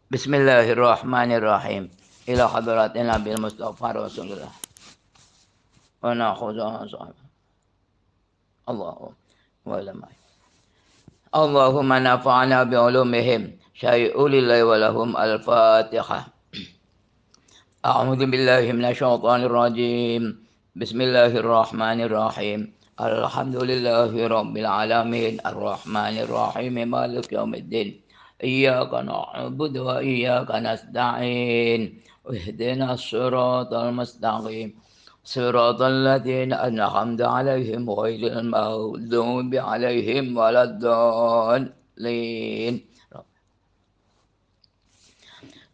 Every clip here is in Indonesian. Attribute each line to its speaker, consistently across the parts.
Speaker 1: Bismillahirrahmanirrahim. Ila hadratin Nabil Mustafa Rasulullah. Wa na'khudhuha sahaba. Allahu wa lamai. Allahumma nafa'na bi'ulumihim. Syai'u lillahi wa lahum al-Fatihah. A'udzu billahi minasyaitonir rajim. Bismillahirrahmanirrahim. Alhamdulillahi rabbil alamin. Arrahmanir rahim. Maliki yaumiddin. Iyyaka na'budu wa iyyaka nasta'in. Ihdinas siratal mustaqim. Siratal ladzina an'amta 'alaihim ghairil maghdubi 'alaihim waladdallin.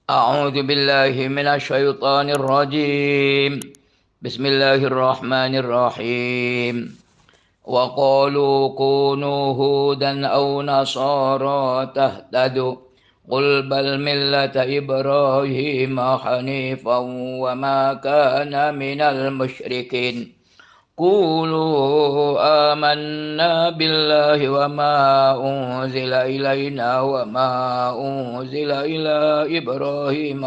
Speaker 1: أعوذ بالله من الشيطان الرجيم بسم الله الرحمن الرحيم وقالوا كونوا هودا أو نصارى تهتدوا قل بل ملة إبراهيم حنيفا وما كان من المشركين قولوا آمنا بالله وما أنزل إلينا وما أنزل إلى إبراهيم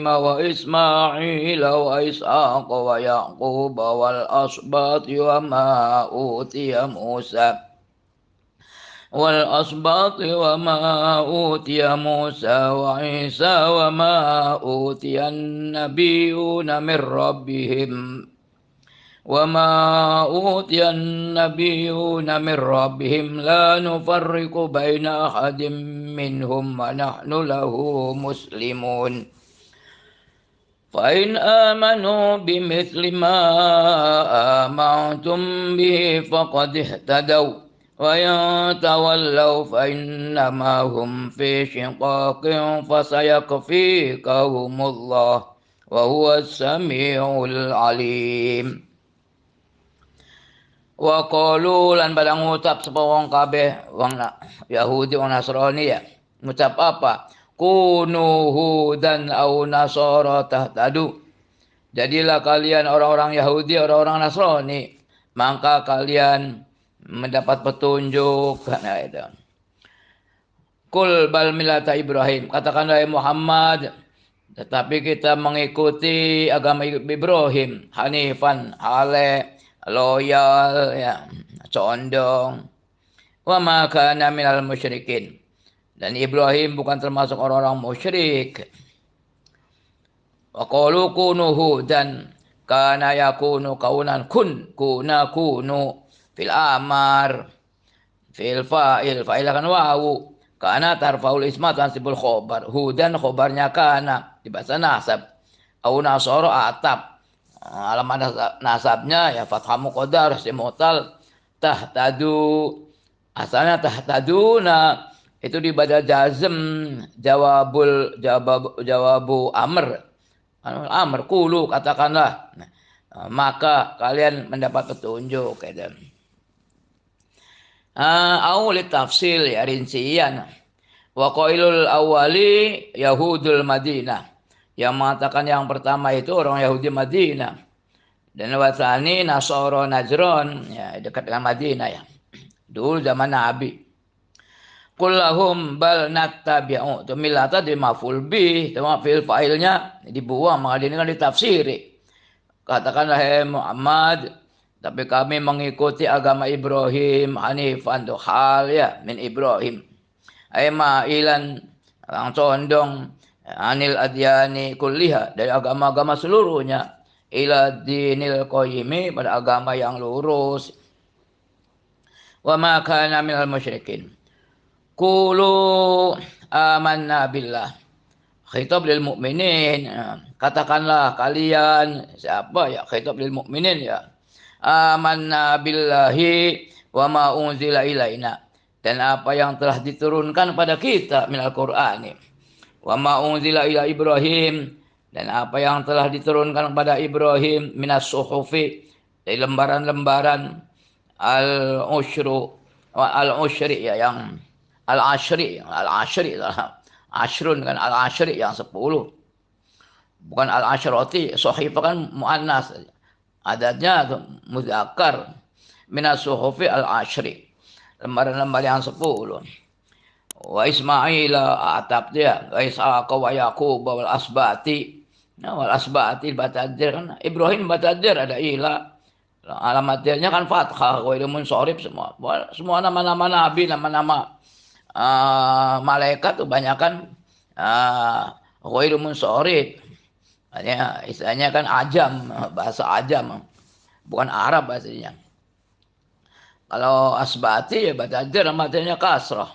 Speaker 1: وإسماعيل وإسحاق ويعقوب والأسباط وما أوتي موسى وعيسى وما أوتي النبيون من ربهم لا نفرق بين أحد منهم ونحن له مسلمون فإن آمنوا بمثل ما آمنتم به فقد اهتدوا وإن تولوا فإنما هم في شقاق فسيكفيكهم الله وهو السميع العليم. Wa qalu lan pada ngucap sapa wong kabeh wong Yahudi wong Nasrani ya. Ngucap apa? Kunu hudan au nasara tahtadu. Jadilah kalian orang-orang Yahudi, orang-orang Nasrani, maka kalian mendapat petunjuk. Nah, itu. Kul bal millata Ibrahim. Katakanlah Muhammad, tetapi kita mengikuti agama Ibrahim, hanifan, halal, loyal, ya, condong. Wa ma kana minal musyrikin. Dan Ibrahim bukan termasuk orang-orang musyrik. Wa qalu kunu hudan kana yakunu kaunan kunu fil amar fil fa'il kan wawu kana tarfaul isma tansibul khobar hudan khobarnya kana di bahasa nasab au nasoro atap alamat nasabnya ya fathah muqaddar simutal tahtadu asalnya tahtaduna itu di badal jazm jawabu amr kulu katakanlah maka kalian mendapat petunjuk gitu. Awal tafsil ya rincian. Wa qailul awali Yahudul Madinah. Yang mengatakan yang pertama itu orang Yahudi Madinah. Dan wasani Nasara Najran ya dekat dengan Madinah ya. Dulu zaman Nabi. Kullahum bal nattabi'u. Itu millata di maf'ul bih, sama fi'il fa'ilnya dibuang maka ini kan ditafsiri. Katakanlah hai Muhammad, tapi kami mengikuti agama Ibrahim hanifan tuh hal ya min Ibrahim. Ai ma'ilan orang condong anil adyani kulliha dari agama-agama seluruhnya ila dinil qayyimi pada agama yang lurus. Wa ma kana minal musyrikin. Qulu amanna billah. Khitab lil mu'minin. Katakanlah kalian siapa ya khitab lil mu'minin ya. Amanna billahi wa ma unzila ilaina. Dan apa yang telah diturunkan pada kita minal Qur'ani. Wa ma unzila ila Ibrahim. Dan apa yang telah diturunkan kepada Ibrahim minas suhufi dari lembaran-lembaran al-ushri ya yang al-ashri ashrun kan al-ashri yang 10 bukan al-ashrati sahifah kan muannas adatnya muzakkar minas suhufi al-ashri, lembaran-lembar yang 10. Wa Ismail atap dia, wa Ishaq wa Yaqub wal asbati. Nah, wal asbati batadir kan Ibrahim batadir ada ila. Alamatnya kan fathah, wa ilmun sorib semua. Semua nama-nama nabi, nama-nama malaikat tuh banyak kan ghairu munsharif. Artinya istilahnya kan ajam, bahasa ajam, bukan Arab bahasanya. Kalau asbati ya batadir matanya kasrah.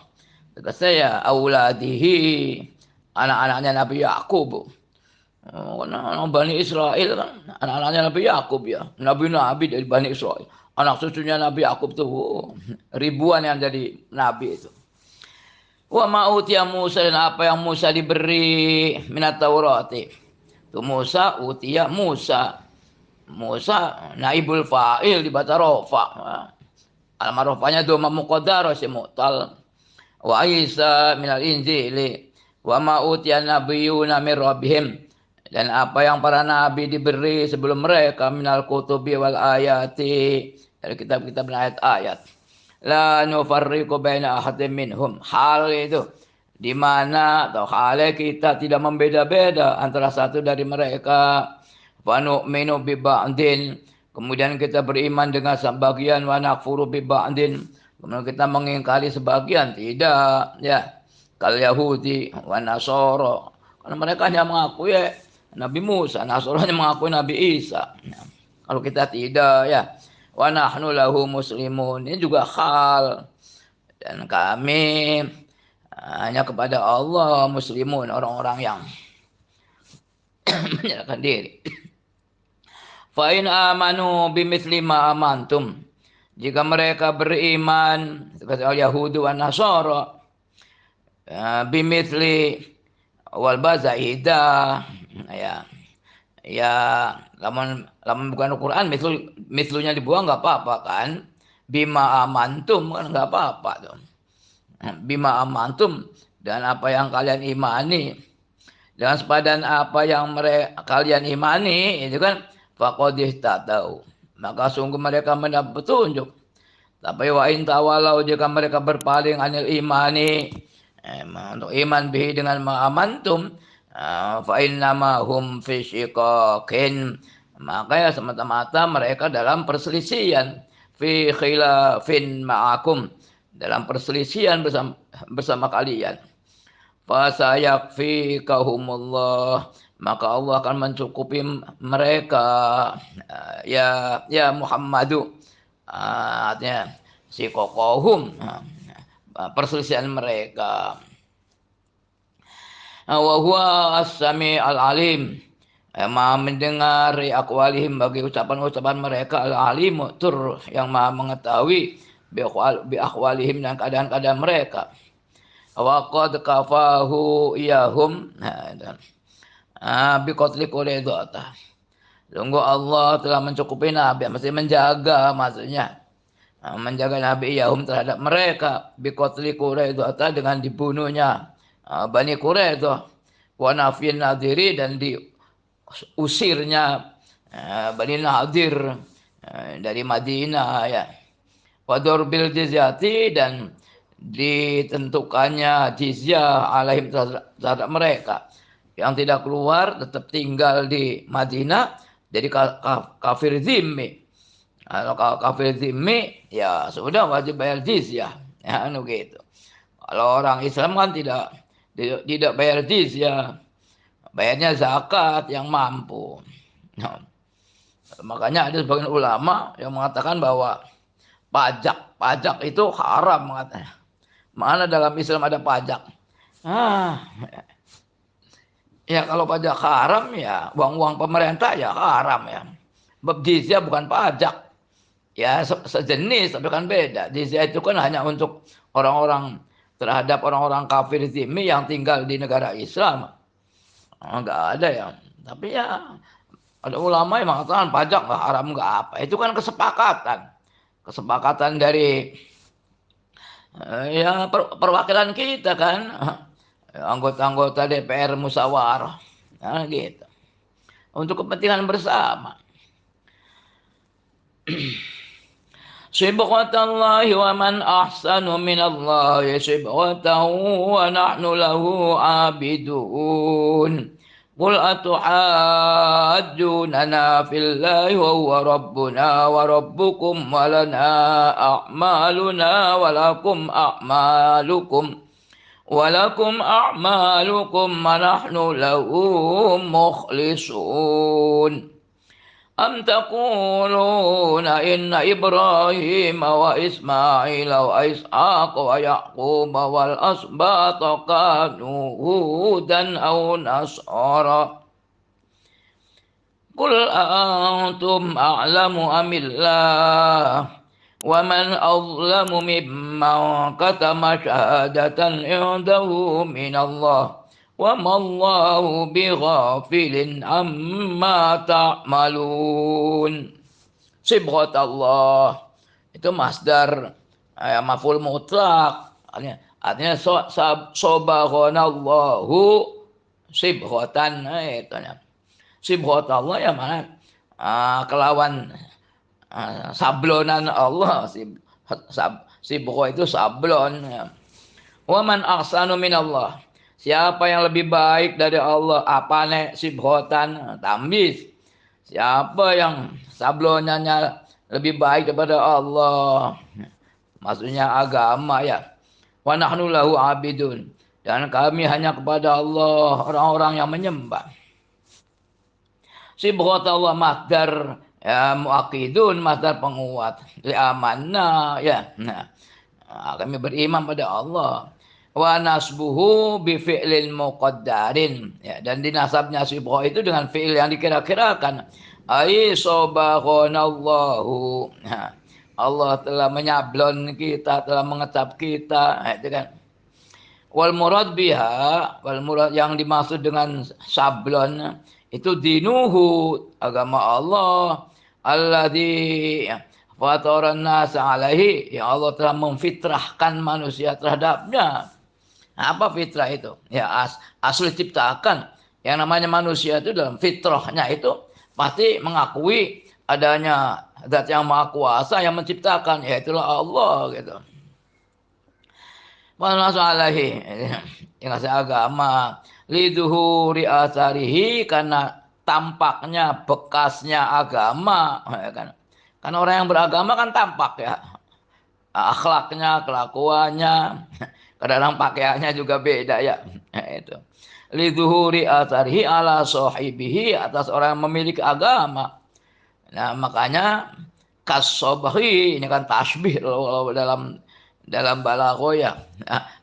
Speaker 1: Tegasnya ya auladihi, anak-anaknya Nabi Yakub. Karena Bani Israel kan anak-anaknya Nabi Yakub ya. Nabi-nabi dari Bani Israel. Anak cucunya Nabi Yakub tuh ribuan yang jadi nabi itu. Wa ma'utiya Musa, dan apa yang Musa diberi minat Taurati. Itu Musa utia Musa. Musa naibul fa'il di bata rofa. Almarofanya doma muqaddar si mu'tal. Wa Isa minal injili. Wa ma'utiya nabiyuna min rabbihim, dan apa yang para nabi diberi sebelum mereka minal kutubi wal ayati, dari kitab-kitab dan ayat-ayat. La nufarriqu baina ahadin minhum, hal itu di mana atau hal kita tidak membeda-beda antara satu dari mereka. Wa nu'minu bi ba'din, kemudian kita beriman dengan sebagian, wa nakfuru bi ba'din, kemudian kita mengingkari sebagian, tidak ya. Kal Yahudi wa Nasara, karena mereka hanya mengakui Nabi Musa, Nasrani mengakui Nabi Isa. Nah, kalau kita tidak ya. Wa nahnu lahu muslimun, ini juga hal, dan kami hanya kepada Allah muslimun, orang-orang yang menyerahkan diri. Fa in amanu bimithli ma amantum, jika mereka beriman kata Yahudi wa Nasara bimithli wal bazaida ya lamun bukan Al-Quran mislunya dibuang nggak apa-apa kan. Bima amantum kan nggak apa-apa tuh. Bima amantum, dan apa yang kalian imani, dengan sepadan apa yang kalian imani itu kan, faqad ihtadaw, maka sungguh mereka mendapat petunjuk. Tapi wa in tawalau, jika mereka berpaling anil imani, untuk iman bihi dengan ma'amantum, fa innama hum fi shiqaqin, maka ya semata-mata mereka dalam perselisihan, fi khilafin ma'akum, dalam perselisihan bersama kalian. Fa sayakfikahumullah, maka Allah akan mencukupi mereka ya Muhammadu, artinya shiqaqahum, perselisihan mereka. Wa huwa as-sami al-alim, Maha mendengar aqwalihim, bagi ucapan-ucapan mereka, al-alim tur, yang Maha mengetahui bi aqwalihim, dan keadaan-keadaan mereka. Wa qad kafahu iyahum bi qatli quraidata, sungguh Allah telah mencukupi Nabi, mesti menjaga, maksudnya menjaga Nabi Yahum terhadap mereka, bi qatli quraidata, dengan dibunuhnya Bani Quraidah, wa nafin nadiri, dan diusirnya Bani Nadir dari Madinah ya. Wa darbil jizyati, dan ditentukannya jizyah alaihim terhadap mereka yang tidak keluar, tetap tinggal di Madinah, jadi kafir zimmi. Kalau kafir zimmi ya sudah wajib bayar jizyah ya, gitu. Kalau orang Islam kan tidak bayar jizyah, bayarnya zakat yang mampu. Nah, makanya ada sebagian ulama yang mengatakan bahwa pajak itu haram, katanya. Mana dalam Islam ada pajak? Ya kalau pajak haram ya uang-uang pemerintah ya haram ya. Bab jizyah bukan pajak. Ya sejenis tapi kan beda. Jizyah itu kan hanya untuk orang-orang, terhadap orang-orang kafir zimmi yang tinggal di negara Islam. Enggak ada ya. Tapi ya ada ulama yang mengatakan pajak nggak haram nggak apa. Itu kan kesepakatan dari ya perwakilan kita kan, anggota-anggota DPR musyawarah, nah, gitu, untuk kepentingan bersama. Sibghatallahi wa man ahsanu minallahi sibghatan wa nahnu lahu abidun. Qul atuhaddunana fillahi wa huwa rabbuna wa rabbukum wa lana a'maluna wa lakum a'malukum wa nahnu lahu mukhlisun. Am taquluna inna Ibrahim wa Ismail wa Ishaq wa Yaqub wal asbata kanu hudan aw nasara. Qul antum a'lamu amillah wa man azlamu mimman katama syahadatan indahu minallah. Wa mallahu bighafilin amma ta'malun. Sibghatallah itu masdar maf'ul mutlak. Artinya sobaghonallahu sibghatan. Itu sibghatallah ya mana kelawan sablonan Allah. Sibgha itu sablon. Wa man ahsanu minallah. Siapa yang lebih baik dari Allah? Apa nek sibghotan tambis? Siapa yang sablonannya lebih baik daripada Allah? Maksudnya agama ya. Wa nahnu lahu abidun. Dan kami hanya kepada Allah orang-orang yang menyembah. Sibghatallah masdar ya, muakidun, masdar penguat. Li'amanna ya. Kami beriman pada Allah. Wa nasbuhu bi fi'lil muqaddarin ya, dan dinasabnya sibgha itu dengan fi'il yang dikira-kirakan. Ai sobaghonallahu. Allah telah menyablon kita, telah mengecap kita, itu kan. Wal murad biha, wal murad yang dimaksud dengan sablon itu dinuhu, agama Allah, alladzi fataran nas alaihi, yang Allah telah memfitrahkan manusia terhadapnya. Apa fitrah itu? Ya asli ciptakan. Yang namanya manusia itu dalam fitrahnya itu pasti mengakui adanya zat yang maha kuasa yang menciptakan, yaitulah Allah gitu. Alaihi yang ngasih agama liduhuri asarihi, karena tampaknya bekasnya agama kan. Karena orang yang beragama kan tampak ya, akhlaknya, kelakuannya. Kadang-kadang pakaiannya juga beda ya. Itu. Lidzuhuri atharihi ala sahibihi, atas orang yang memiliki agama. Nah, makanya kasobhi ini kan tasbih kalau dalam balaghah ya.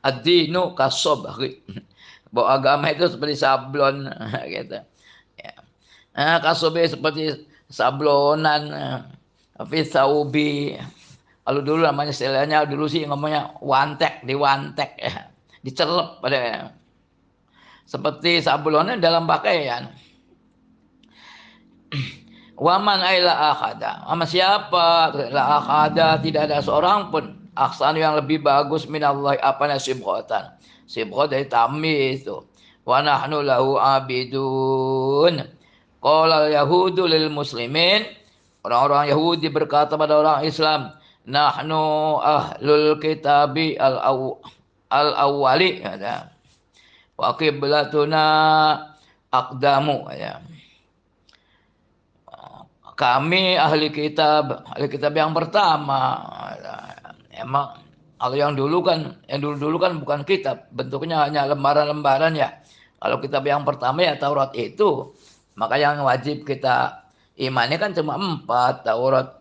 Speaker 1: Ad-dinu kasobhi. Bahwa agama itu seperti sablon gitu. Ya. Nah, kasobhi seperti sablonan, fisaubi. Kalau dulu namanya istilahnya dulu sih ngomongnya diwantek ya, dicelep pada seperti sablonnya dalam pakaian. Waman aila akhada, sama siapa la akhada, tidak ada seorang pun ahsan yang lebih bagus minallahi apana sibghatan. Sibghah dari tamyiz itu. Wa nahnu lahu abidun. Qala al-yahudu lil muslimin, orang-orang Yahudi berkata pada orang Islam, nahnu ahlul kitabi al-awwali ya. Wa qiblatuna aqdamu ya. Kami ahli kitab yang pertama. Emang kalau yang dulu kan bukan kitab, bentuknya hanya lembaran-lembaran ya. Kalau kitab yang pertama ya Taurat itu, maka yang wajib kita imani kan cuma 4, Taurat,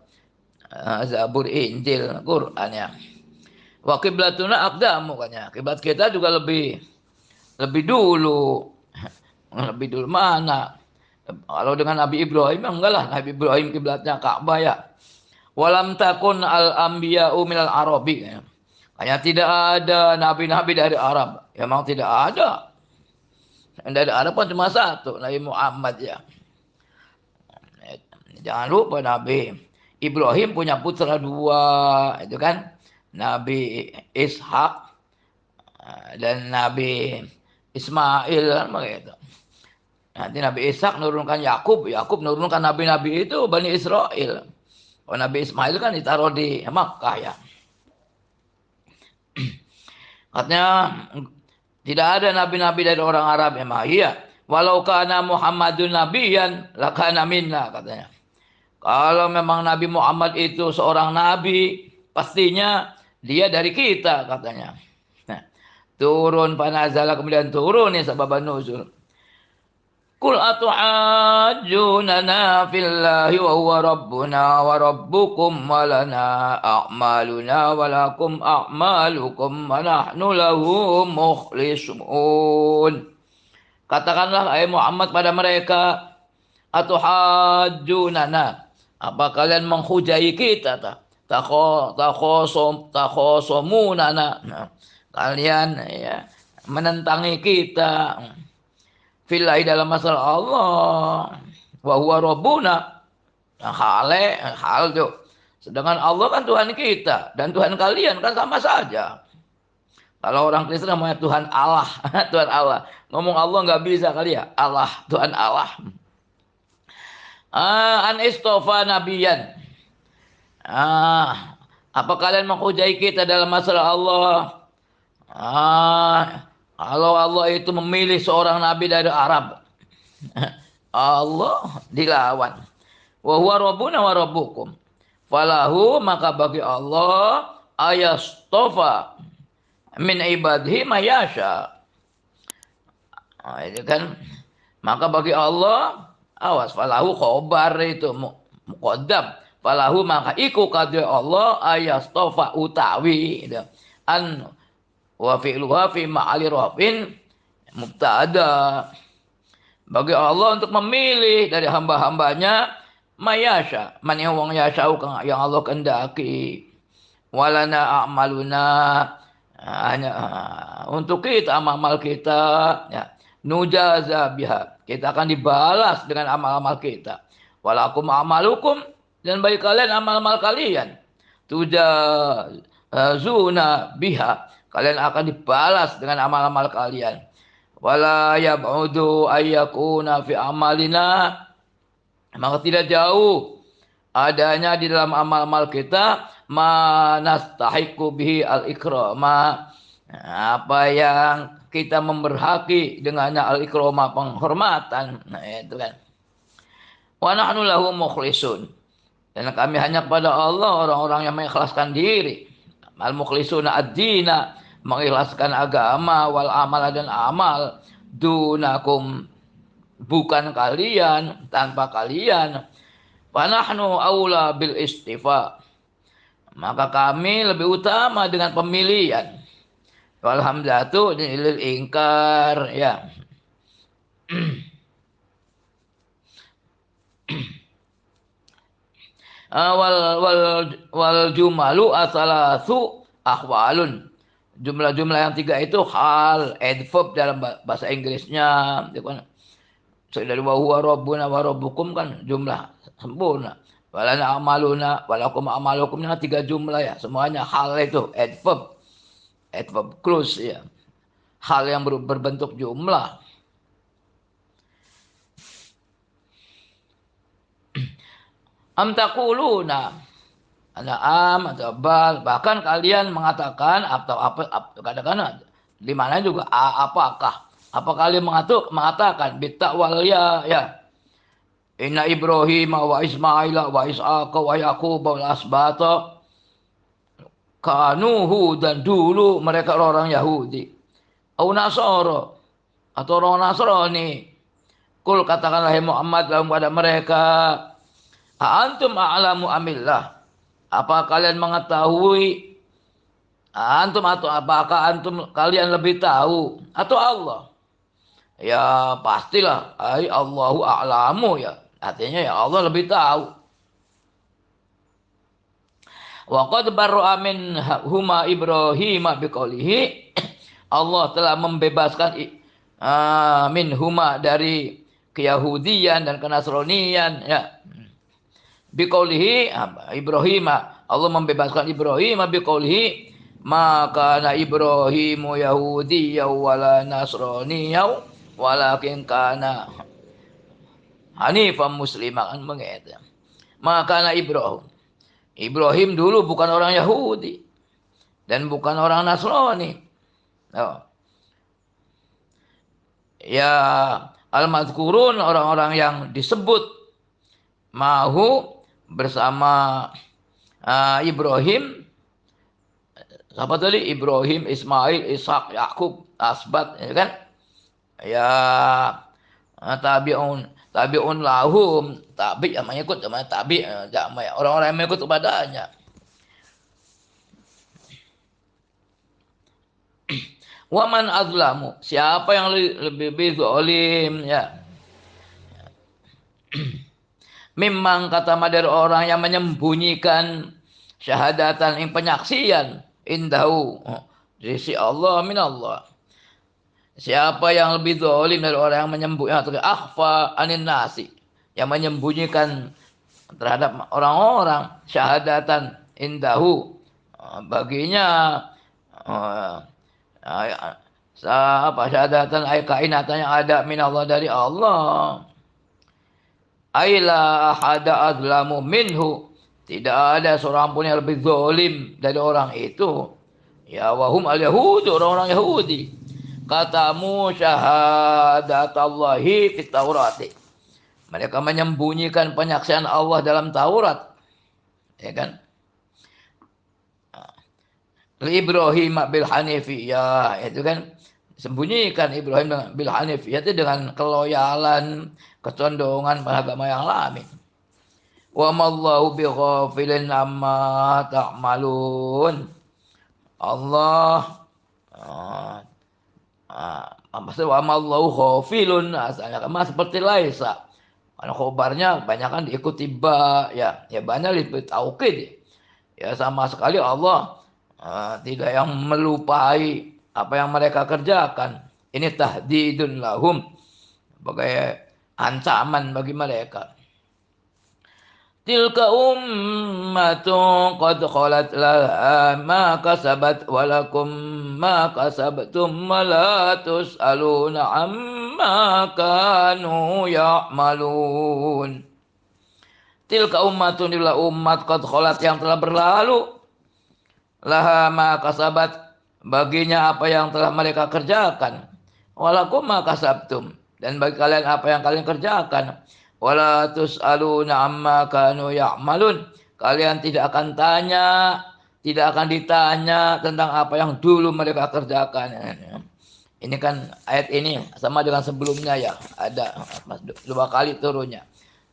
Speaker 1: Zabur, Injil, Quran ya. Wa qiblatuna aqdamu katanya. Kiblat kita juga lebih dulu. Lebih dulu mana? Kalau dengan Nabi Ibrahim enggak lah, Nabi Ibrahim kiblatnya Ka'bah ya. Walam takun al-anbiya'u minal arabi ya. Hanya tidak ada nabi-nabi dari Arab. Ya, memang tidak ada. Yang dari Arab pun cuma satu, Nabi Muhammad ya. Jangan lupa Nabi Ibrahim punya putra 2, itu kan, Nabi Ishak dan Nabi Ismail kan begitu. Nanti Nabi Ishak menurunkan Yakub menurunkan nabi-nabi itu Bani Israel. Kalau Nabi Ismail kan ditaruh di Makkah ya. Katanya tidak ada nabi-nabi dari orang Arab memang. Iya. Walau kana Muhammadun nabiyan lakana minna katanya. Kalau memang Nabi Muhammad itu seorang nabi, pastinya dia dari kita katanya. Nah, turun panazala kemudian turun ya sebab nuzul. Qul atuhajjunana fillahi wa huwa rabbuna wa rabbukum wa lana a'maluna wa lakum a'malukum wa nahnu lahu mukhlisun. Katakanlah hai Muhammad pada mereka, atuhajjunana, apa kalian menghujai kita ta? Takhosomunana. Nah, kalian ya menentangi kita. Fillahi dalam masalah Allah. Wa huwa rabbuna. Nah, hal tuh. Sedangkan Allah kan Tuhan kita dan Tuhan kalian kan sama saja. Kalau orang Kristen namanya Tuhan Allah, Tuhan Allah. Ngomong Allah nggak bisa kali ya. Allah, Tuhan Allah. An istofa nabiyan. Apa kalian menghujai kita dalam masalah Allah? Kalau Allah itu memilih seorang nabi dari Arab, Allah dilawan. Wa huwa rabbuna wa rabbukum. Falahu maka bagi Allah ayastofa min ibadihi mayasha. Itu kan maka bagi Allah awas falahu khobar itu muqaddam. Falahu maka iku kadya Allah ayastofa utawi itu. An wa fi'luha fi ma'ali rafin mubtada. Bagi Allah untuk memilih dari hamba-hambanya mayasha, man yang wong yasau yang Allah kehendaki. Walana a'maluna, hanya untuk kita amal-amal kita ya. Nujaza biha, kita akan dibalas dengan amal-amal kita. Walakum amalukum, dan bagi kalian amal-amal kalian. Tujazuna biha, kalian akan dibalas dengan amal-amal kalian. Wala yab'udu ayyakuna fi amalina, maka tidak jauh adanya di dalam amal-amal kita manastahiqu bihi al-ikrama, apa yang kita memberhaki dengannya al-ikrama, penghormatan. Nah itu kan. Wa nahnu lahu mukhlisun, dan kami hanya kepada Allah orang-orang yang mengikhlaskan diri. Al-mukhlisuna ad-dina, mengikhlaskan agama, wal amal dan amal, dunakum, bukan kalian, tanpa kalian. Panahnu aula bil istifa, maka kami lebih utama dengan pemilihan. Alhamdulillah lil ingkar ya. wal jumalu asalasu ahwalun, jumlah-jumlah yang tiga itu hal, adverb dalam bahasa Inggrisnya. So, dari wa huwa rabbuna wa rabbukum kan jumlah sempurna. Walana amaluna walakum amalukum, tiga jumlah ya. Semuanya hal itu adverb clause ya. Hal yang berbentuk jumlah. Am taquluna, ada am atau bal, bahkan kalian mengatakan atau apa kadang-kadang di mana juga apakah, apa kalian mengatakan bitakwal ya inna Ibrahim wa Ismail wa Ishaqa wa Yaqub wa asbata kanuhu, dan dulu mereka orang Yahudi, au Nasara atau orang Nasrani. Kul katakanlah hai Muhammad dalam kepada mereka, antum a'lamu amillah, apa kalian mengetahui, antum atau apakah antum kalian lebih tahu atau Allah? Ya pastilah ai Allahu a'lamu ya, artinya ya Allah lebih tahu. Wa qad barra'a min huma Ibrahim biqaulihi, Allah telah membebaskan min huma dari keyahudian dan kenasranian ya. Biqaulihi Ibrahim, Allah membebaskan Ibrahim biqaulihi maka na Ibrahimu yahudiyya wala nasraniyya walakin kana hanifan musliman, begitu. Maka na Ibrahim, Ibrahim dulu bukan orang Yahudi dan bukan orang Nasrani. Oh. Ya, al-mazkurun orang-orang yang disebut mahu bersama Ibrahim. Siapa tadi? Ibrahim, Ismail, Ishak, Yakub, Asbat, ya kan? Ya, tabi'un lahum, tabi yang mengikut, namanya tabi, orang-orang yang mengikut kepadanya. Waman azlamu, siapa yang lebih zalim, ya. Memang kata dari orang yang menyembunyikan syahadatan yang penyaksian indahu di sisi Allah min Allah. Siapa yang lebih zalim dari orang yang menyembunyikan akhfa anin nasi, yang menyembunyikan terhadap orang-orang syahadatan indahu baginya apa syahadatan ay kainatan yang ada min Allah dari Allah. Aila ahada adlamu minhu, tidak ada seorang pun yang lebih zalim dari orang itu. Ya wahum al yahudi, orang-orang Yahudi. Katamu syahadatallahi fit Taurati. Mereka menyembunyikan penyaksian Allah dalam Taurat. Ya kan? Ibrahim bil hanifiyah, itu kan sembunyikan Ibrahim dengan bil hanifiyah itu dengan keloyalan, kecondongan pada agama yang lain. Wa mallahu bighafilin amma ta'malun. Allah maksudnya wa mallahu ghafilun asalnya kan seperti laisa. Karena khobarnya banyak kan diikuti ba, ya banyak disebut taukid. Ya sama sekali Allah tidak yang melupai apa yang mereka kerjakan. Ini tahdidun lahum, sebagai ancaman bagi mereka. Tilka ummatun qad khalat laha ma kasabat walakum ma kasabtum wa la tus'aluna amma kanu ya'malun. Tilka ummatun illa umat qad khalat yang telah berlalu, laha ma kasabat baginya apa yang telah mereka kerjakan, walakum ma kasabtum dan bagi kalian apa yang kalian kerjakan. Wala tus'aluna amma kanu ya'malun, kalian tidak akan ditanya tentang apa yang dulu mereka kerjakan. Ini kan ayat ini sama dengan sebelumnya ya, ada 2 kali turunnya.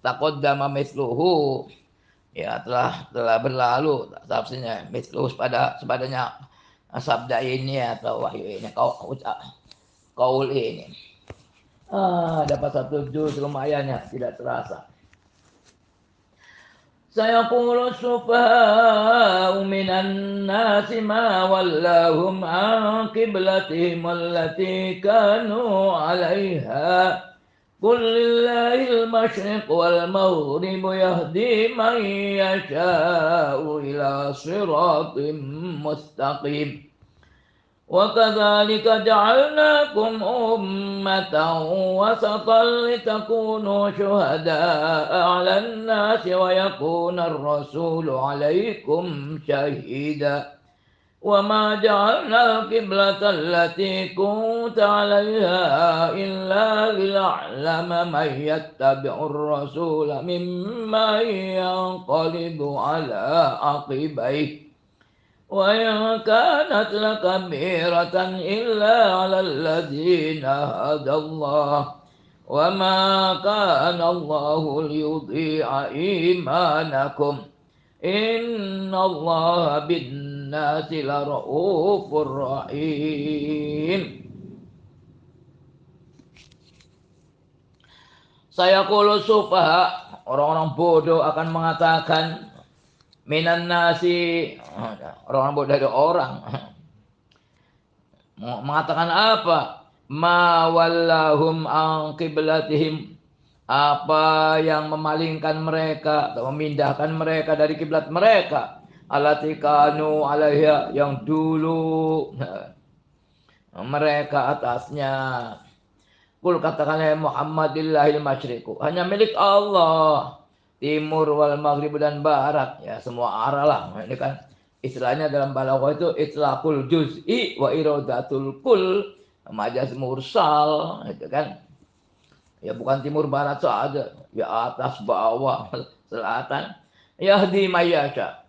Speaker 1: Taqaddama mithluhu, ya telah berlalu tafsirnya mithluhu sepadanya sabda ini atau wahyu ini, kaul ini. Dapat 1 juz lumayan ya, tidak terasa. Sayaqulu sufaha'u minan nasi ma wallahum an qiblatihim allati kanu 'alaiha. Qul lillahil masyriq wal maghrib yahdi man yasha'u ila siratim mustaqim. وَكَذَلِكَ جَعَلْنَاكُمْ أُمَّةً وَسَطًا لِتَكُونُوا شُهَدَاءَ عَلَى النَّاسِ وَيَكُونَ الرَّسُولُ عَلَيْكُمْ شَهِيدًا وَمَا جَعَلْنَا الْقِبْلَةَ الَّتِي كُنْتَ عَلَيْهَا إِلَّا لِنَعْلَمَ مَنْ يَتَّبِعُ الرَّسُولَ مِمَّنْ يَنْقَلِبُ عَلَى عَقِبَيْهِ وَإِنْ كَانَتْ لَكَبِيرَةً إِلَّا عَلَى الَّذِينَ هَدَى اللَّهُ وَمَا كَانَ اللَّهُ لِيُضِيعَ إِيمَانَكُمْ إِنَّ اللَّهَ بِالنَّاسِ لَرَءُوفٌ رَحِيمٌ. Sayaqulu sufaha, orang-orang bodoh akan mengatakan, minan nasi, orang bodoh dari orang mengatakan apa? Ma wallahum an qiblatihim, apa yang memalingkan mereka atau memindahkan mereka dari kiblat mereka, allati kanu alaiha, yang dulu mereka atasnya. Kul katakanlah Muhammadillahil masyriqu, hanya milik Allah timur wal maghrib dan barat, ya semua arah lah. Ini kan istilahnya dalam balaghah itu itlaqul juz'i wa iradatul kull, majaz mursal, itu kan. Ya bukan timur barat saja, ya atas bawah selatan. Yahdi mayyasha,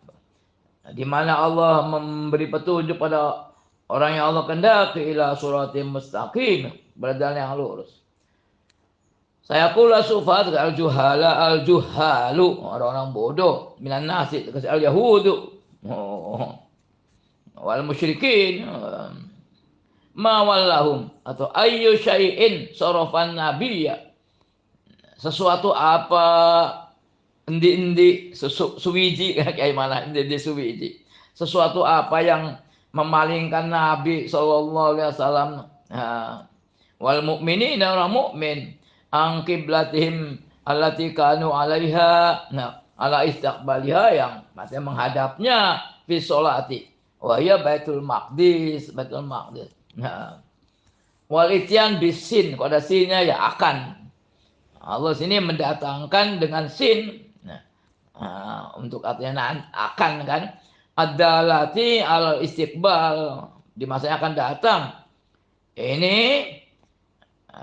Speaker 1: di mana Allah memberi petunjuk pada orang yang Allah kehendaki ila suratim mustaqim, berjalan yang lurus. Saya pula sufat al juhalu, orang-orang bodoh, minan nasi, al yahudu, wal musyrikin, ma wallahum, atau ayyu syai'in sorofan nabiyya, sesuatu apa endi suwiji kayak mana endi suwiji, sesuatu apa yang memalingkan Nabi sallallahu alaihi wasallam, wal mukminin, orang mukmin, ang kiblatihim allati kanu alaiha, ala istiqbaliha, yang maksudnya menghadapnya fi sholati wa hiya baitul maqdis. Wal ityan bisin, kalau ada sinnya ya akan. Allah sini mendatangkan dengan sin, untuk artinya akan kan, adalati al istiqbal, di masa yang akan datang. Ini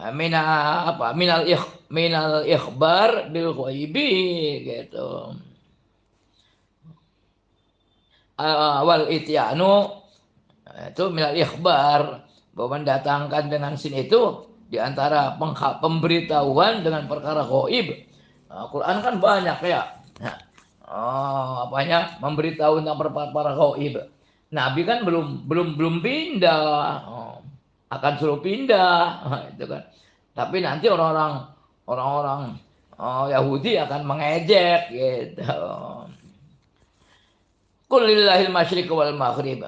Speaker 1: minal ikhbar bil ghaibi gitu. Wal ityanu itu minal ikhbar, bahwa mendatangkan dengan sin itu di antara pemberitahuan dengan perkara ghaib. Quran kan banyak ya. Apanya memberitahu tentang perkara ghaib. Nabi kan belum pindah. Akan suruh pindah, itu kan. Tapi nanti orang-orang Yahudi akan mengejek gitu. Qul lillahil masyriq wal maghrib,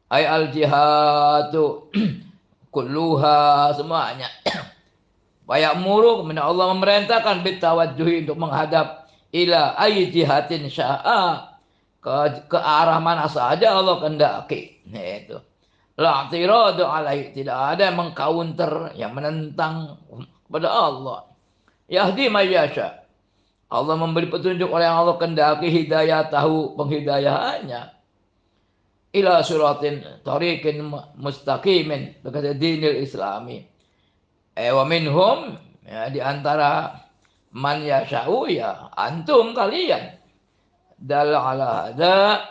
Speaker 1: ay al jihadu kulluha, semuanya. Wayamuru, kemudian Allah memerintahkan bitawajjuhi, untuk menghadap ila ay jihatin sya'a, ke arah mana saja Allah kehendaki. Itu. La i'tiradu alaihi, tidak ada yang mengcounter, yang menentang kepada Allah. Yahdi mayyasha, Allah memberi petunjuk oleh yang Allah kehendaki, hidayah tahu penghidayahannya, ila suratin tariqin mustaqimin, berkata dinil islami. Wa minhum, ya, di antara man yasha'u, ya antum, kalian. Dal ala hada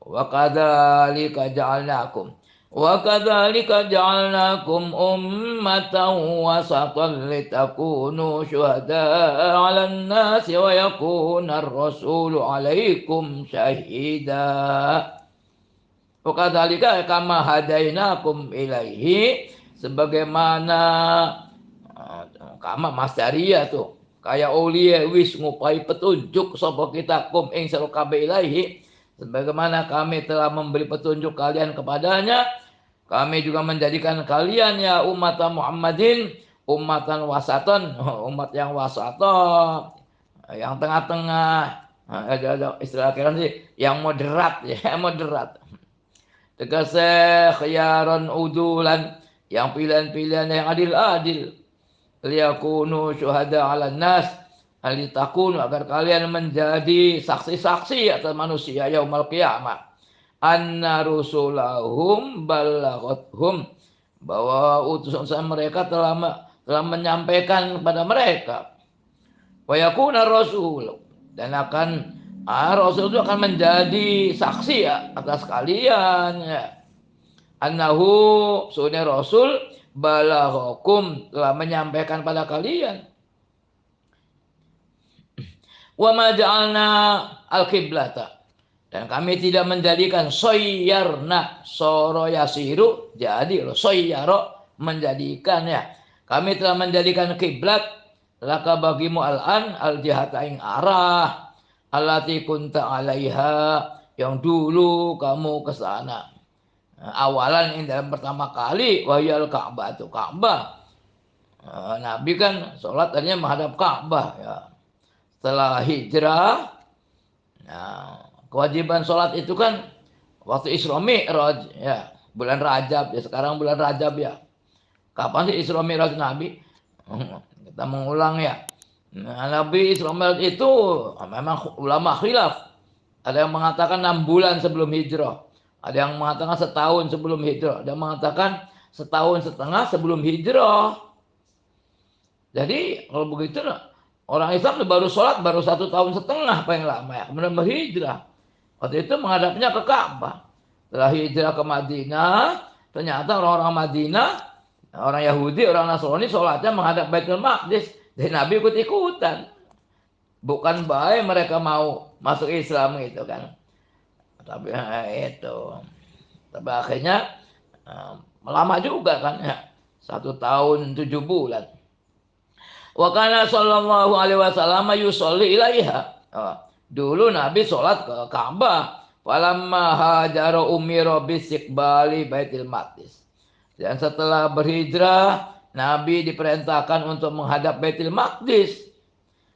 Speaker 1: wa kadzalika ja'alnakum ummatan wasatan litakunu syuhada'a 'alan nasi wa yakuna ar-rasulu 'alaikum syahida. Wa kadzalika kama hadainakum ilaihi, sebagaimana kama masdaria tuh, kayak uliya wis ngupai petunjuk sapa kita kum ing sira kabeh ilaihi, sebagaimana kami telah memberi petunjuk kalian kepadanya, kami juga menjadikan kalian ya umat Muhammadin ummatan wasatan, umat yang wasata, yang tengah-tengah, ada istilah kira sih yang moderat, ya moderat. Tegese khiyaran udulan, yang pilihan-pilihan yang adil-adil. Liyakunu syuhada 'alan nas, alitakun, agar kalian menjadi saksi-saksi atas manusia yaumul qiyamah. Anna rusulahum balaghathum, bahwa utusan mereka telah menyampaikan kepada mereka. Wa yakuna rasul, dan akan rasul itu akan menjadi saksi, ya, atas kalian, ya. Annahu, sunnya rasul, balaghakum, telah menyampaikan pada kalian. Wa ma ja'alna al-qiblata, dan kami tidak menjadikan soyyarna, soro yasiru, jadi soyyaro, menjadikan, ya. Kami telah menjadikan kiblat laka bagimu al-an al-jihata ing arah allati kunta 'alaiha, yang dulu kamu ke sana. Awalan yang dalam pertama kali wahyal Ka'bah, itu Ka'bah. Nabi kan sholat tadinya menghadap Ka'bah, ya. Setelah hijrah, kewajiban sholat itu kan waktu Isra Mi'raj, ya, bulan Rajab, ya, sekarang bulan Rajab, ya. Kapan sih Isra Mi'raj Nabi? Kita mengulang, ya. Nah, Nabi Isra Mi'raj itu memang ulama khilaf. Ada yang mengatakan 6 bulan sebelum hijrah. Ada yang mengatakan setahun sebelum hijrah. Ada yang mengatakan setahun setengah sebelum hijrah. Jadi kalau begitu orang Islam baru sholat baru 1,5 tahun paling lama ya. Kemudian berhijrah. Waktu itu menghadapnya ke Ka'bah. Setelah hijrah ke Madinah, ternyata orang-orang Madinah, orang Yahudi, orang Nasrani sholatnya menghadap Baitul Maqdis. Dan Nabi ikut-ikutan. Bukan baik mereka mau masuk Islam gitu kan. Tapi itu. Tapi akhirnya lama juga kan ya. 1 tahun 7 bulan. Wa kana sallallahu alaihi wasallam yusolli ilaiha. Dulu Nabi sholat ke Ka'bah. Falamma hajara umira bisiqbali Baitul Maqdis. Dan setelah berhijrah, Nabi diperintahkan untuk menghadap Baitul Maqdis.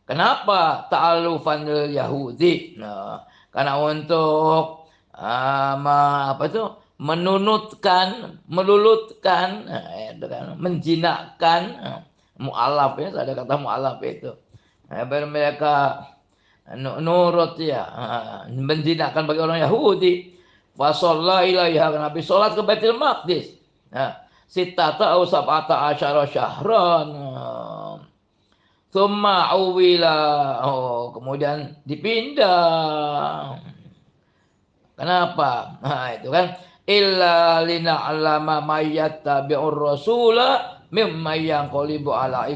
Speaker 1: Kenapa? Ta'alufan Yahudi. Nah, karena untuk apa itu? Menunutkan, melulutkan, itu kan, menjinakkan, mu'alaf ya, ada kata mu'alaf itu. Biar mereka nurut ya, menjinakkan bagi orang Yahudi. Wasalla ilaiha, Nabi sholat ke Baitul Maqdis. Sittata au sab'ata asyara syahran. Tsumma awila, kemudian dipindah. Kenapa? Nah, itu kan illa lina'lama may yattabi'ur rasula mimma yanqalibu ala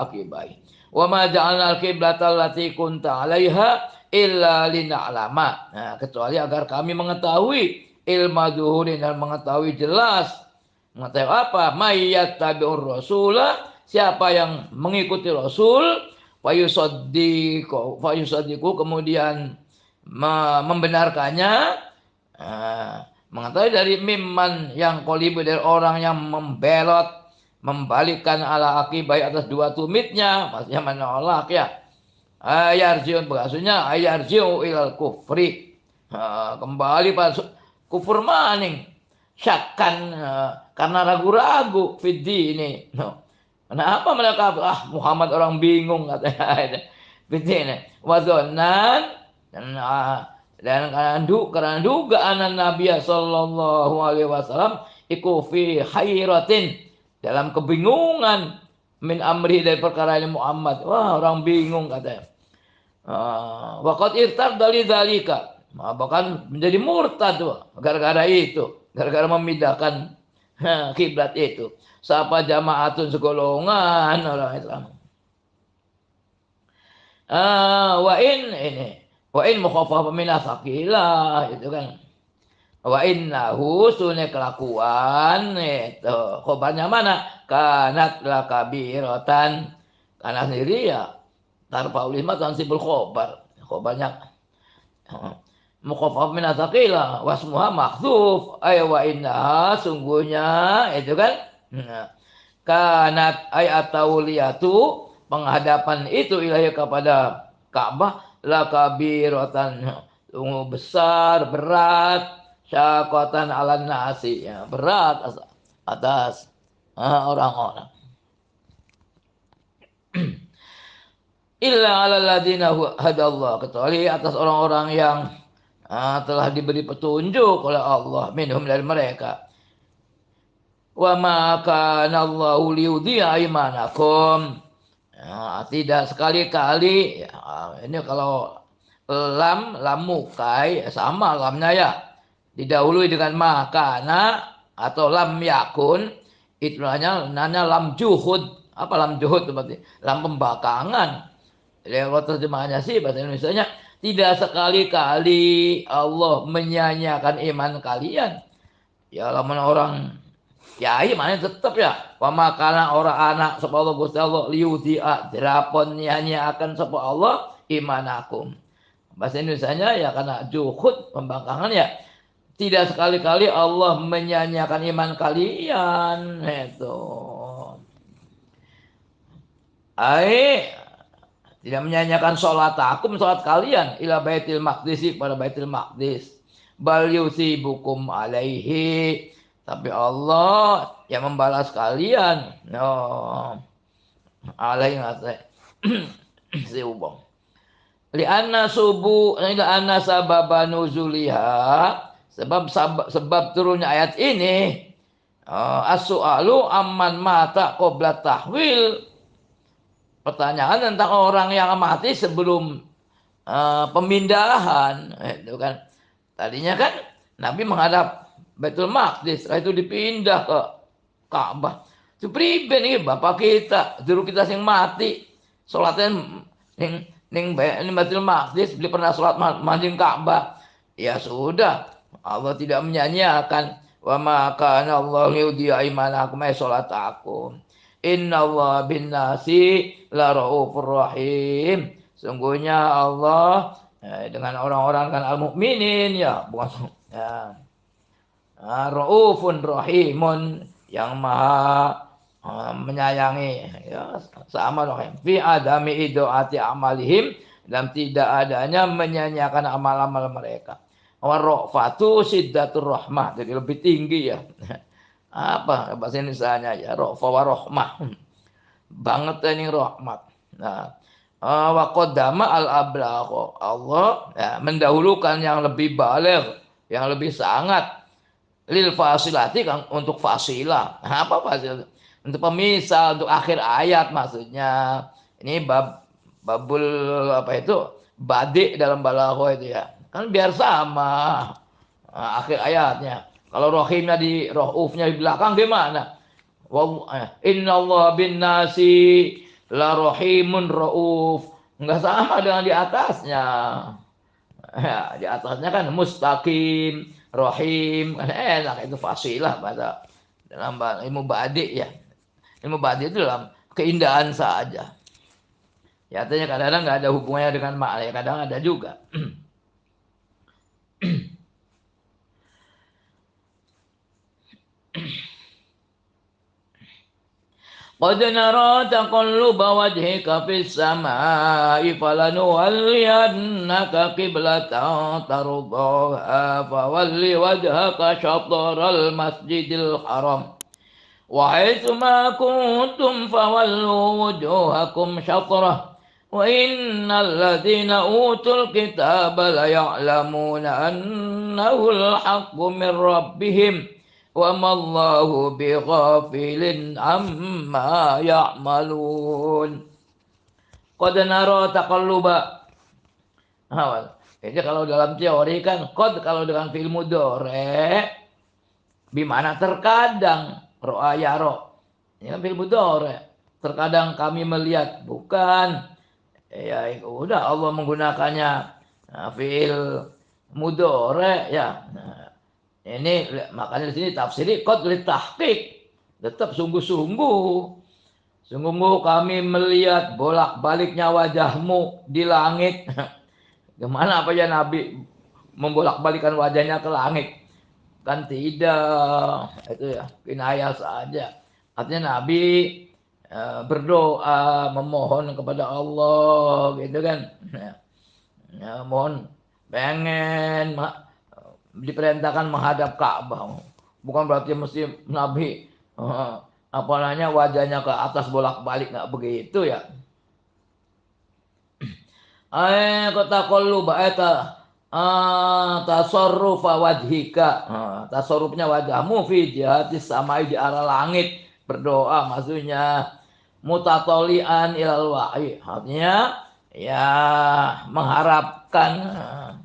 Speaker 1: aqibai. Wa ma ja'alna al-qiblata allati kunta 'alaiha illa lina'lama. Nah, kecuali agar kami mengetahui ilmu zuhurin dan mengetahui jelas. Mengetahui apa? May yattabi'ur rasula, siapa yang mengikuti Rasul, fayusaddiqu kemudian membenarkannya, mengetahui dari mimman yang qalibu, dari orang yang membelot, membalikkan ala akibai atas dua tumitnya, maksudnya menolak ya. Ayarjiun, maksudnya ayarjiu ilal kufri, kembali pada kufur maning, syakkan, karena ragu-ragu fiddi ini. Kenapa mereka Muhammad orang bingung katanya. Fiddi ini wadonan, dan karena dugaan Nabi sallallahu alaihi wasallam iku fi hairatin, dalam kebingungan, min amri, dari perkara ini Muhammad. Wah, orang bingung katanya. Waqad irtad dari dalika, bahkan menjadi murtad gara-gara itu, gara-gara memindahkan kiblat itu. Siapa jamaatun, segolongan orang Islam. Wa in mukhaffafah min asaqilah, itu kan. Wa innahu, sunne kelakuan itu. Khobarnya mana? Kanat la kabiratan. Karena sendiri ya tarfa ulima tansibul khobar. Khobarnya mukhaffaf min asaqilah wasmuha mahdzuf. Ay wa innaha, sungguhnya itu kan. Kanat ay atauliyatu, penghadapan itu ilahi kepada Ka'bah, la kabiratan, sungguh besar, berat, syaqatan ala nasi, ya, berat atas orang-orang. Illa ala ladina hadallah, kecuali atas orang-orang yang telah diberi petunjuk oleh Allah, minhum, dari mereka. Wa ma kana Allahu liyudhi'a imanakum. Tidak sekali-kali ya, ini kalau lam mukai sama lamnya ya, didahului dengan makana atau lam yakun, itu namanya lam juhud. Apa lam juhud? Berarti lam pembangkangan. Jadi kalau terjemahannya sih bahasa Indonesianya, tidak sekali-kali Allah menyanyiakan iman kalian. Ya lamun orang ya mana tetap ya, pamakana orang anak sapa Allah Gusti Allah liudia dirapon nyanyiakan sapa Allah imanakum. Bahasa Indonesianya ya karena juhud, pembangkangan ya, tidak sekali-kali Allah menyanyiakan iman kalian itu. Tidak menyanyiakan sholat kalian ila Baitul Maqdis, pada Baitul Maqdis. Bal yusibukum alaihi, tapi Allah yang membalas kalian. Alaihi, si Ubong. Li'anna sababa nuzuliha, sebab turunnya ayat ini, as-su'alu amman mata qabla tahwil. Pertanyaan tentang orang yang mati sebelum pemindahan, itu kan. Tadinya kan Nabi menghadap Baitul Maqdis, setelah itu dipindah ke Ka'bah. Itu priben ini bapak kita, juru kita yang mati, sholatnya ning Baitul Maqdis, beli pernah sholat manjing Ka'bah. Ya sudah, Allah tidak menyanyiakan, wa ma kana Allah yudhi'a imanakum sholatakum. Innallaha bin nasi la raufur rahim. Sungguhnya Allah dengan orang-orang kan al-mukminin, ya bukan ya, raufun rahimun, yang maha menyayangi, ya, sama rahim. Fi adami idoati amalihim, dan tidak adanya menyanyiakan amal-amal mereka. Warrofatu siddatur rahmah, jadi lebih tinggi ya. Apa bahasa Indonesianya ya, rofa warohmah, banget ini rahmat. Nah, wa qaddama al ablagh, Allah ya, mendahulukan yang lebih baligh, yang lebih sangat, lil fasilati kan, untuk fasilah. Nah, apa fasilah? Untuk pemisah, untuk akhir ayat maksudnya. Ini babul apa itu? Badik dalam balaghah itu ya. Kan biar sama akhir ayatnya. Kalau rohimnya di rohufnya di belakang gimana? Inna Allah bin nasi la rohimun rauf. Enggak sama dengan di atasnya. Ya, di atasnya kan mustaqim, rohim, kan enak, itu fasilah pada dalam ilmu badik ya. Ilmu badik itu dalam keindahan saja. Ya, artinya kadang-kadang nggak ada hubungannya dengan makna, ya, kadang ada juga. Qad nara taqalluba wajhika fis samaa'i falanuwalliyannaka qiblatan tardaha fawalli wajhaka syatral masjidil haram wa haitsu ma kuntum fawallu wujuhakum syatrah wa innal ladzina utul kitaba la ya'lamuna annahu al-haqqu min rabbihim wa mallahu bighafilin amma ya'malun. Qad nara taqalluba. Jadi kalau dalam teori kan qad, kalau dengan fi'il mudhari bimana terkadang, ro'a yara. Ini kan fi'il mudhari. Terkadang kami melihat, bukan. Ya udah Allah menggunakannya fi'il mudhari ya. Ini makanya di sini tafsiri qad li tahqiq, tetap sungguh-sungguh. Sungguh kami melihat bolak-baliknya wajahmu di langit. Gimana apa ya Nabi membolak-balikan wajahnya ke langit? Kan tidak, itu ya kinayah saja. Artinya Nabi berdoa, memohon kepada Allah, gitu kan. Ya, mohon, pengen diperintahkan menghadap Ka'bah. Bukan berarti mesti Nabi apa namanya wajahnya ke atas bolak-balik, nggak begitu ya. Kata qallu ba'ata tasarrufa wajhika, tasarrufnya wajahmu fi jihatis samai, di arah langit, berdoa maksudnya. Mutatolian ilal wahyi, artinya ya mengharapkan,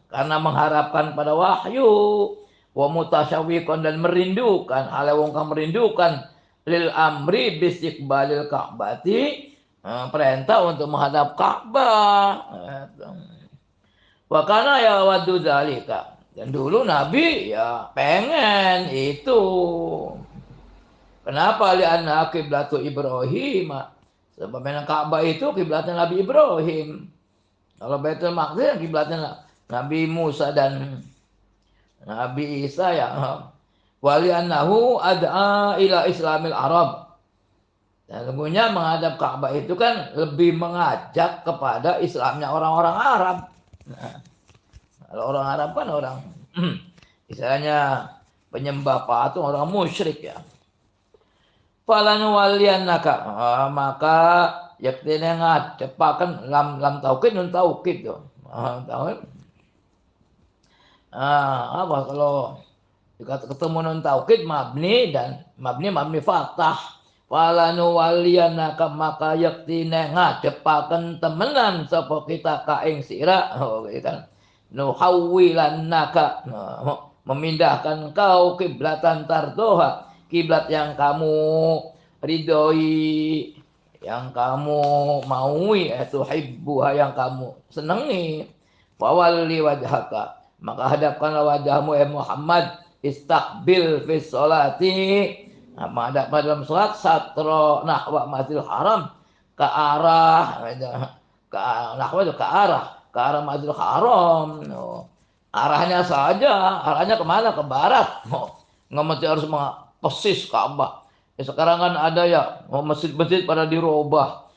Speaker 1: karena mengharapkan pada wahyu. Wa mutasyawiqan, dan merindukan, ala wong kang merindukan, lil amri bistiqbalil ka'bati, perintah untuk menghadap Ka'bah. Wa kana ya wadu dzalika, dan dulu Nabi ya pengen itu. Kenapa? Li'anna qiblatu Ibrahim, sebab memang Ka'bah itu kiblatnya Nabi Ibrahim. Kalau Baitul Maqdis kiblatnya Nabi Musa dan Nabi Isa ya. Wali annahu ad'a ila islamil Arab. Dan sungguhnya menghadap Ka'bah itu kan lebih mengajak kepada Islamnya orang-orang Arab. Nah, kalau orang Arab kan orang misalnya penyembah patung, orang musyrik ya. Falan waliyannaka, maka yaktina ngadepaken lam taukid nun taukid tuh. Apa kalau ketemu nun taukid mabni dan mabni fathah. Walanu waliyanaka maka yaktina ngadepaken temenan sapa kita ka ing sira. Kan nuhawwilannaka, memindahkan kau kiblatan tardoha, kiblat yang kamu ridhoi, yang kamu maui, itu hibbuha, yang kamu senangi. Fawalli wajhaka, maka hadapkanlah wajahmu ya Muhammad, istaqbil fi sholati, menghadap dalam salat, satro nahwa masjidil haram, ke arah nahwa itu ke arah Masjidil Haram. Arahnya saja, arahnya kemana? Ke barat. Nggak mesti harus persis Ka'bah. Sekarang kan ada ya, masjid-masjid pada dirubah.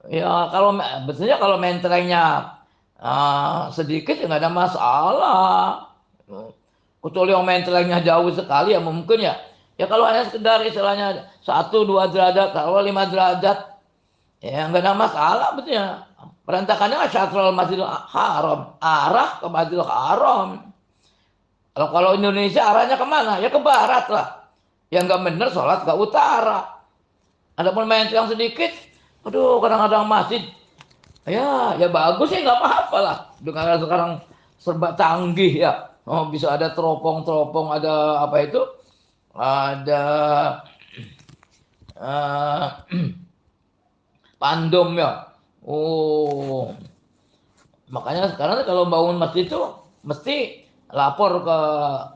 Speaker 1: Ya kalau biasanya kalau menterengnya sedikit ya nggak ada masalah. Kecuali yang menterengnya jauh sekali ya mungkin ya. Ya kalau hanya sekedar istilahnya 1-2 derajat, kalau 5 derajat, ya nggak ada masalah betulnya. Perentakannya syatrul Masjidil Haram, arah ke Masjidil Haram. Kalau Indonesia arahnya kemana? Ya ke barat lah. Yang nggak bener sholat ke utara. Adapun yang sedikit, aduh kadang-kadang masjid, ya bagus ya nggak apa-apa lah. Dengan sekarang serba canggih ya. Bisa ada teropong-teropong, ada apa itu? Ada pandom ya. Makanya sekarang kalau bangun masjid itu mesti lapor ke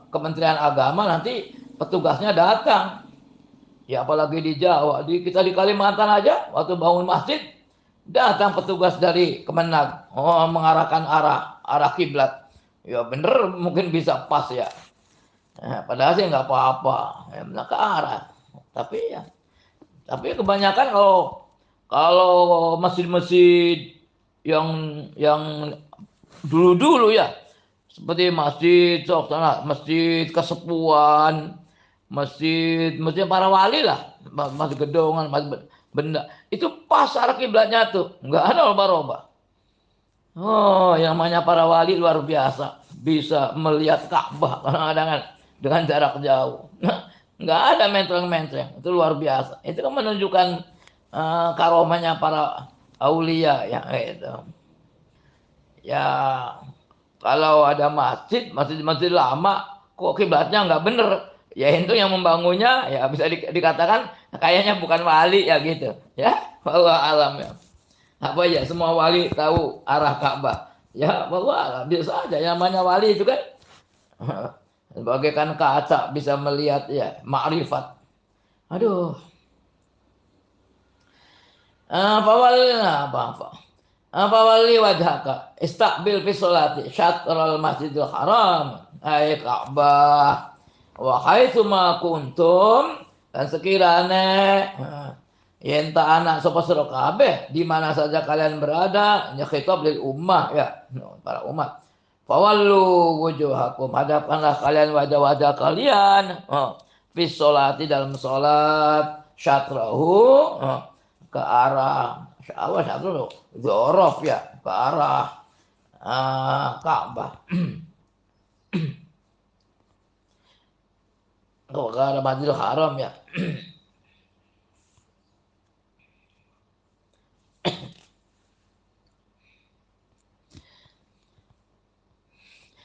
Speaker 1: Kementerian Agama, nanti petugasnya datang. Ya apalagi di Jawa, kita di Kalimantan aja waktu bangun masjid datang petugas dari Kemenag, mengarahkan arah kiblat. Ya bener mungkin bisa pas ya. Padahal sih nggak apa-apa, ya benar ke arah. Tapi kebanyakan kalau masjid-masjid yang dulu-dulu ya, seperti masjid Kesepuan, masjid para wali lah, masjid Gedongan, masjid benda, itu pas arah kiblatnya tuh, nggak ada roba-roba. Yang namanya para wali luar biasa, bisa melihat Ka'bah kadang-kadang dengan jarak jauh. Nggak ada mentereng-mentereng, itu luar biasa. Itu kan menunjukkan karomanya para aulia ya gitu. Ya kalau ada masjid lama kok kiblatnya nggak bener, ya itu yang membangunnya ya bisa dikatakan kayaknya bukan wali ya gitu ya. Wallahu alam ya. Apa ya, semua wali tahu arah Ka'bah ya, wallahu alam. Biasa aja, yang namanya wali itu kan bagaikan kaca bisa melihat ya, makrifat. Aduh. Apa wali wajhaka istaqbil fi sholati syatrul Masjidil Haram, ay Ka'bah, wa haitsu ma kuntum, dan sekiranya yen ta anak sapa sira kabeh di mana saja kalian berada, ya khitab lil ummah ya, para umat. Fawallu wujuhakum, hadapkanlah kalian wajah-wajah kalian fi sholati, dalam salat, syatrahu, ke arah syatrul dzorof ya, ke arah Ka'bah. Ke arah Masjidil Haram ya.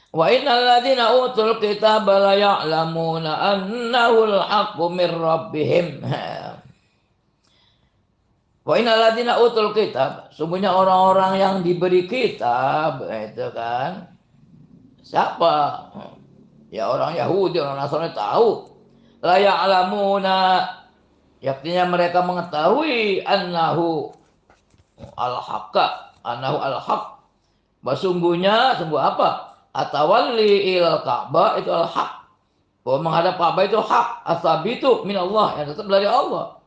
Speaker 1: Wa innal ladzina utul kitaba la ya'lamuna annahu al-haqqu mir rabbihim. Wa innal ladzina utul kitab, sungguhnya orang-orang yang diberi kitab itu kan siapa? Ya orang Yahudi, orang Nasrani tahu. La ya'lamuna, yaktinya mereka mengetahui annahu al-haq. Sungguhnya sungguh apa? Atawalli ilal Ka'bah itu al-haq. Bahwa menghadap Ka'bah itu hak, asabitu min Allah, yang tetap dari Allah.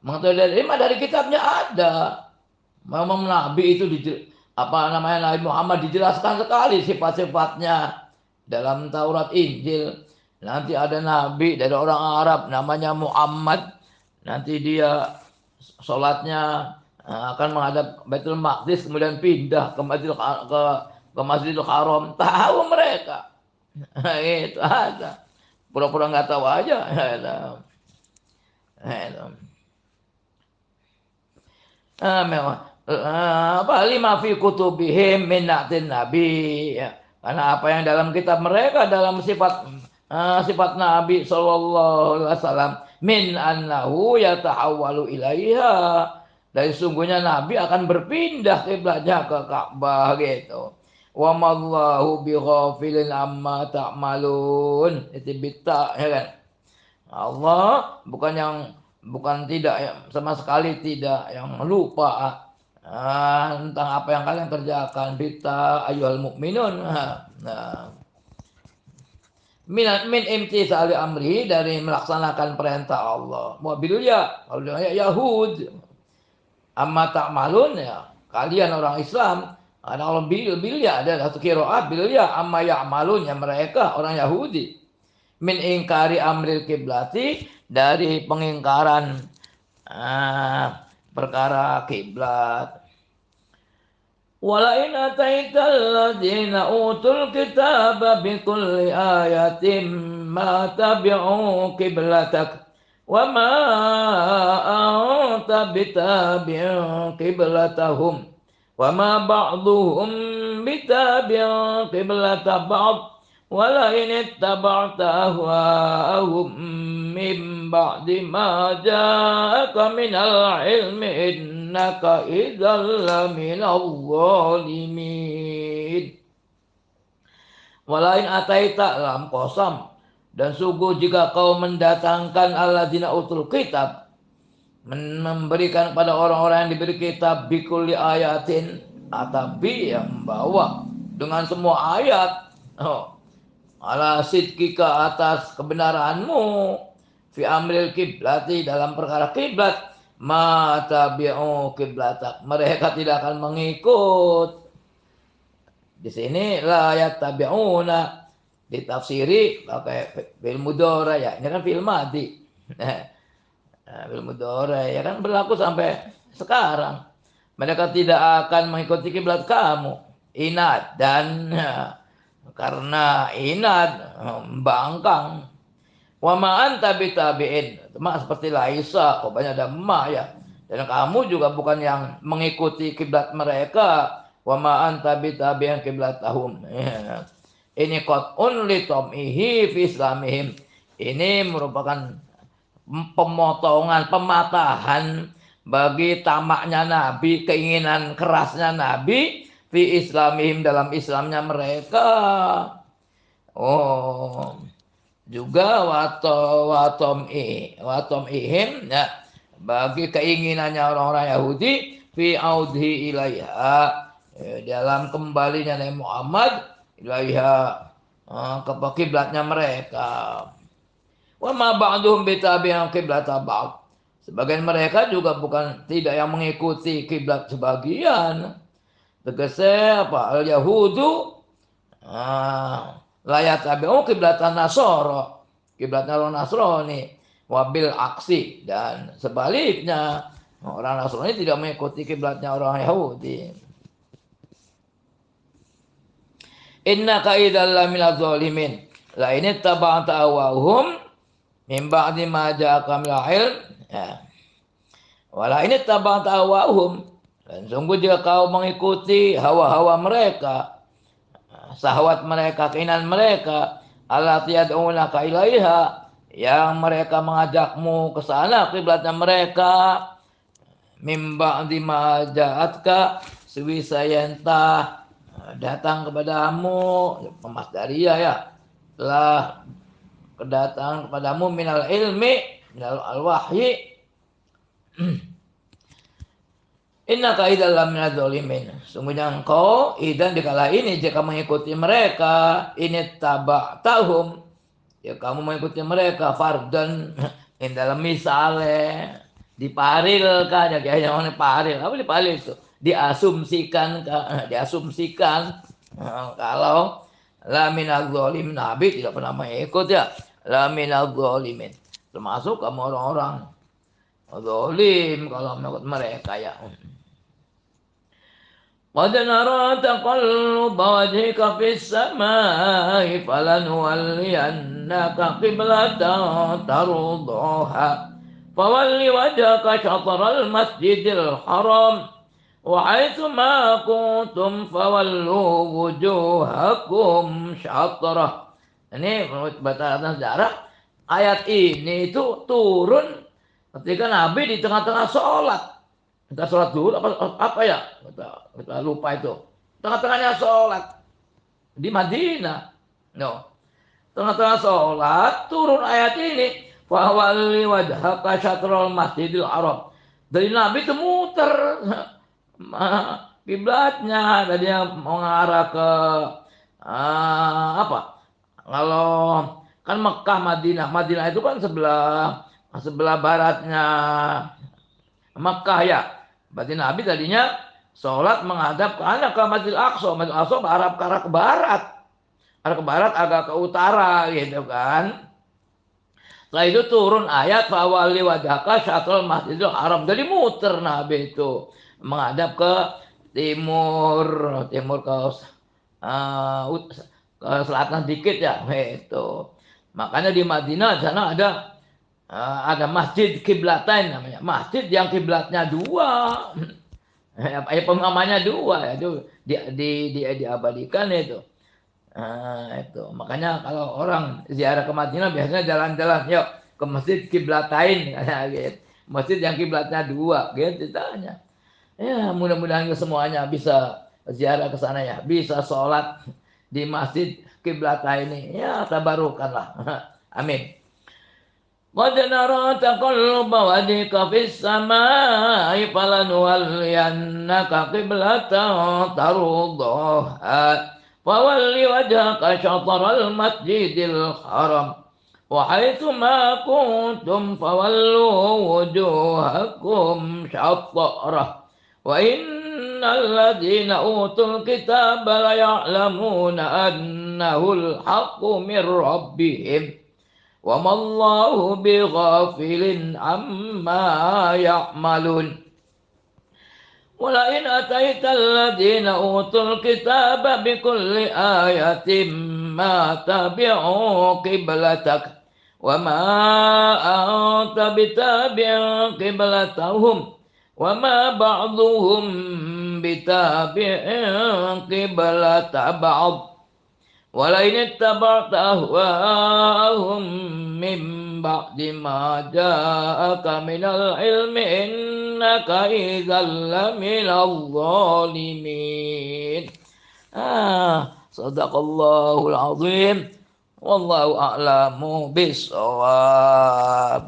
Speaker 1: Mengetahui dari kitabnya ada. Memang Nabi itu Nabi Muhammad dijelaskan sekali sifat-sifatnya dalam Taurat Injil. Nanti ada Nabi dari orang Arab namanya Muhammad. nanti dia sholatnya akan menghadap Baitul Maqdis, kemudian pindah ke Masjidil Haram. Tahu mereka. Itu ada. Pura-pura nggak tahu aja. Memang apa lima fi kutubihim min na'tin nabi, ya. Karena apa yang dalam kitab mereka dalam sifat Nabi sallallahu alaihi wasallam, min annahu yatahawwalu ilaiha, dari sungguhnya Nabi akan berpindah kiblatnya ke Ka'bah gitu. Wa mallahu bighafilin amma ta'malun, itu bita, ya kan. Allah bukan tidak ya, sama sekali tidak yang lupa tentang apa yang kalian kerjakan. Bita ayyuhal mukminun. Min imtithali amri, dari melaksanakan perintah Allah. Mobil ya, kalau ya Yahud. Amma ta'malun, ya kalian orang Islam. Ada Allah bil ya, ada satu qiraat bil ya, amma ya'malun, ya mereka orang Yahudi. Min ingkari amril kiblati, dari pengingkaran perkara kiblat. Walain ataital ladzina utul kitaba bikulli ayatin ma tabi'u kiblatak wa ma anta bitabi'u kiblatahum wa ma ba'duhum bitabi'u kiblata ba'd. Walain ittaba'ta ahwa'ahum min ba'di ma ja'aka minal ilmi innaka idzal laminadh dhalimin. Walain ataita, lam qasam, dan sungguh jika kau mendatangkan alladzina utul kitab, memberikan kepada orang-orang yang diberi kitab, bikulli ayatin, atabi yang membawa dengan semua ayat, ala sidqika, atas kebenaranmu, fi amril kiblati, dalam perkara kiblat, ma tabi'u kiblatak, mereka tidak akan mengikut. Di sini la yattabi'una ditafsiri pakai fi'il mudhari, ya ini kan fi'il madhi. Fi'il mudhari ya kan berlaku sampai sekarang. Mereka tidak akan mengikuti kiblat kamu, inat, dan karena inat membangkang. Wa ma anta bitabi'in, cuma seperti Laisa, kok banyak ada ma ya, dan kamu juga bukan yang mengikuti kiblat mereka. Wa ma anta bitabi'in kiblatahum, ya. Ini qat'un li tam'ihi fi islamihim, ini merupakan pemotongan, pematahan bagi tamaknya Nabi, keinginan kerasnya Nabi, fi islamihim, dalam Islamnya mereka. Juga watom ihim, ya, bagi keinginannya orang-orang Yahudi, fi audhi ilaiha, dalam kembalinya Nabi Muhammad ilaiha, ke kiblatnya mereka. Wa ma ba'duhum bitabi'in qiblata ba'd, sebagian mereka juga tidak yang mengikuti kiblat sebagian. Tegese apa? Al Yahudu layat tabi'u kiblatan Nasara, kiblatnya orang Nasrani, wabil aksi, dan sebaliknya orang Nasrani tidak mengikuti kiblatnya orang Yahudi. Innaka idzal laminadh dhalimin, la in taba'ta ahwahum min ba'di ma ja'aka minal ilm, ya. Wala in taba'ta ahwahum, dan sungguh jika kau mengikuti hawa-hawa mereka, syahwat mereka, keinginan mereka, allati yad'unaka ilaiha, yang mereka mengajakmu ke sana, kiblatnya mereka, mim ba'di ma ja'atka, suwisayanta, datang kepadamu, pemasdariyah ya, telah kedatangan kepadamu minal ilmi, minal al-wahyi, innaka idzal laminadh dhalimin, sungguhnya engkau idan dikala ini jika mengikuti mereka, ini taba'tahum, ya kamu mengikuti mereka, fardan, in dalam misale, diparilkan, ya kayaknya orang paril, apa diparil itu? Diasumsikan, kalau laminadh dhalimin, Nabi tidak pernah mengikut, ya, laminadh dhalimin, termasuk kamu orang-orang zalim kalau menurut mereka ya. قد نرى تقلب وجهك في السماء فلنولينك قبلة ترضاها فول وجهك شطر المسجد الحرام وحيث ما كنتم فولوا وجوهكم شطره. Ini menurut bacaan sejarah, ayat ini itu turun ketika Nabi di tengah-tengah sholat. Kita sholat dulu apa ya? Kita lupa itu. Tengah-tengahnya sholat di Madinah. No. Tengah-tengah sholat turun ayat ini. Fawalli wajhaka syatrul masjidil haram. Dari Nabi itu muter kiblatnya, tadinya mengarah ke apa? Kalau kan Mekah Madinah, Madinah itu kan sebelah baratnya Mekah ya. Berarti Nabi tadinya sholat menghadap ke Masjidil Aqsa. Masjidil Aqsa ke arah ke barat. Arah ke barat agak ke utara gitu kan. Setelah itu turun ayat fawali wajhaka syatrul Masjidil Haram. Jadi muter Nabi itu menghadap ke timur ke selatan dikit ya itu. Makanya di Madinah sana ada masjid kiblatain namanya. Masjid yang kiblatnya dua. Pengamannya dua itu diabadikan itu. Itu. Makanya kalau orang ziarah ke Madinah biasanya jalan-jalan, yuk ke masjid kiblatain gitu. Masjid yang kiblatnya dua gitu tanya. Ya, mudah-mudahan semuanya bisa ziarah ke sana ya, bisa sholat di masjid kiblatain ini. Ya, tabarukanlah. Amin. قد نرى تقلب وجهك في السماء فلنولينك قبلة ترضاها فول وجهك شطر المسجد الحرام وحيث ما كنتم فولوا وجوهكم شطره وإن الذين أوتوا الكتاب ليعلمون أنه الحق من ربهم وما الله بغافل عما يعملون ولئن أتيت الذين أوتوا الكتاب بكل آية ما تبعوا قبلتك وما أنت بتابع قبلتهم وما بعضهم بتابع قبلة بعض ولئن اتبعت أهواءهم من بعد ما جاءك من العلم إنك إذا لمن الظالمين. صدق الله العظيم والله أعلم بالصواب.